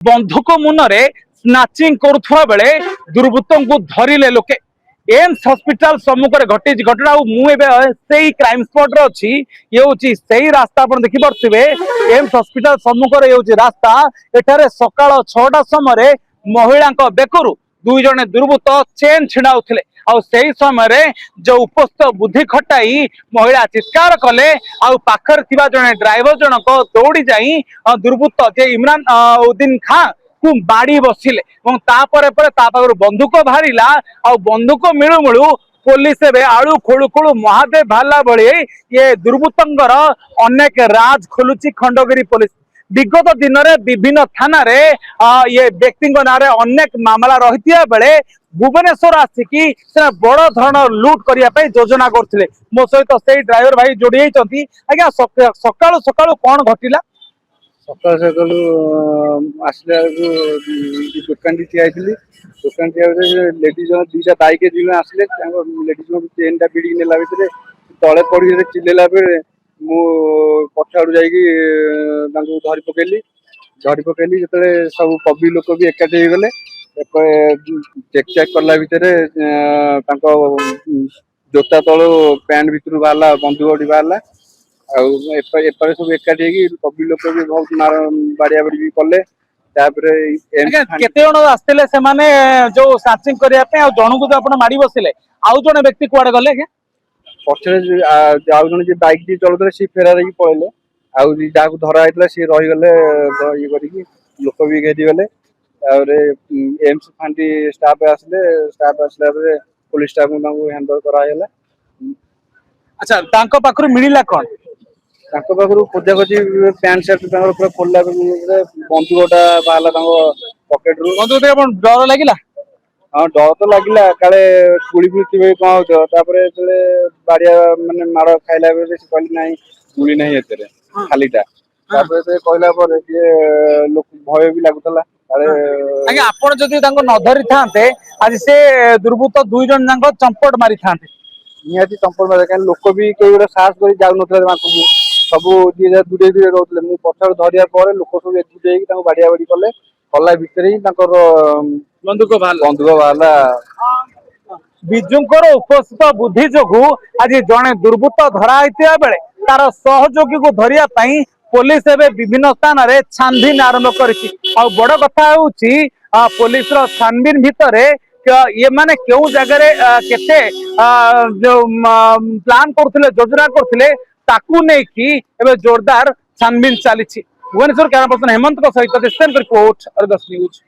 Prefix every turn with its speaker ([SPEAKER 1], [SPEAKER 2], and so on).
[SPEAKER 1] बंधुक मुनरे स्नाचिंग करुवा बेले दुर्वृत्तों को धरिले लोके एम्स हॉस्पिटल सम्मुख घटी घटना मुझे क्राइम स्पॉट अच्छी ये हूँ से रास्ता आप देखी पारे एम्स हॉस्पिटल सम्मुख रास्ता एठारे सकाळ 6टा समय महिला बेकरू दुई जने दुर्वृत्त चेन छिड़ाऊले से समय जो उपस्थित बुद्धि खटाई महिला चित्कार कले आखर जड़े ड्राइवर जनक दौड़ी जाई दुर्वृत्त जे इमरान उद्दीन खां को बाड़ी बसिले बंदूक बाहरिला आ बंदूक मिलू मिलू पुलिस आलू खोलू खोलू महादेव भाला भली ये दुर्वृत्तर अनेक राज खोलुची खंडगिरी पुलिस विगत दिन में विभिन्न थाना रे ये व्यक्ति ना अनेक मामला रही बेले भुवनेश्वर आसिकी बड़ धरण लुट करने योजना करते मो सहित से ड्राइवर भाई जोड़ी आज्ञा सका सका कौन घटला
[SPEAKER 2] सकाल सकाल आसला दुकान ठिया दुकान ठिया लेडीज दुईटा बाइक आसले लेडीज चेन टा भिड़ी नेला भितर तले पड़ी चिल्ला बेले मु पछाड़ू जा धरी पकेली जो सब पब्लिक लोक भी एकाठी हो गले चेक चेक कला भितर जोता तलू पैंट भर बाहर बंधुक बाहर एपर सब एकाठी पब्लिक लोक भी बहुत बाड़िया बाड़ी भी कले
[SPEAKER 1] केते जन आसते जो सर्चिंग करने जन को आप माड़ी बसिले आउ जने व्यक्ति कुआड़े गले
[SPEAKER 2] पछरे आउ जन बाइक टी चलुले सी फेरार पड़े आउ जहाँ धरा होता सी रहीगले ये कर लोक भी घेरी गले एम्स फांटी स्टाफ आसला पुलिस स्टाफ हैंडल कराला।
[SPEAKER 1] अच्छा पाखु मिलला कौन
[SPEAKER 2] पाखु खोजा खोजी पैंट सार्ट पूरा खोलला बंदूकटा बाहर पकेट रू
[SPEAKER 1] बंदूक डर लगे
[SPEAKER 2] हाँ डर तो लगे काले गुड़ी फुड़ी थे कौन हो बाड़िया मानने माड़ खाइला बेले कहली ना गुड़ी ना एते खालीटा कहला लोक भय भी लगुला
[SPEAKER 1] आज्ञा आपण जदि न धरी था आज से दुर्वृत्त दुई जन जाक चंपट मारी था
[SPEAKER 2] निहाती चंपट मारे कहीं लोक भी कई गोटे साहस कर जाऊन सब दूरे दूरे रोते मुझे पछाड़ धरिया पर लोक सब एकजुट हो बाड़िया बाड़ी कले कला भितर ही
[SPEAKER 1] बंदूक
[SPEAKER 2] बाहला
[SPEAKER 1] विजुंकर उपस्थित बुद्धि जोगु आज जड़े दुर्वृत्त धराई बेले तार सहयोगी को धरिया पुलिस विभिन्न स्थान में छानबीन आरंभ कर बड़ कथा पुलिस छानबीन भितर ये माने क्यों जगह केते जो प्लान करथिले योजना करथिले ताकू नै कि एबे जोरदार छानबीन चली भुवनेश्वर कैमरा पर्सन हेमंत सहित रिपोर्ट अर्गस न्यूज।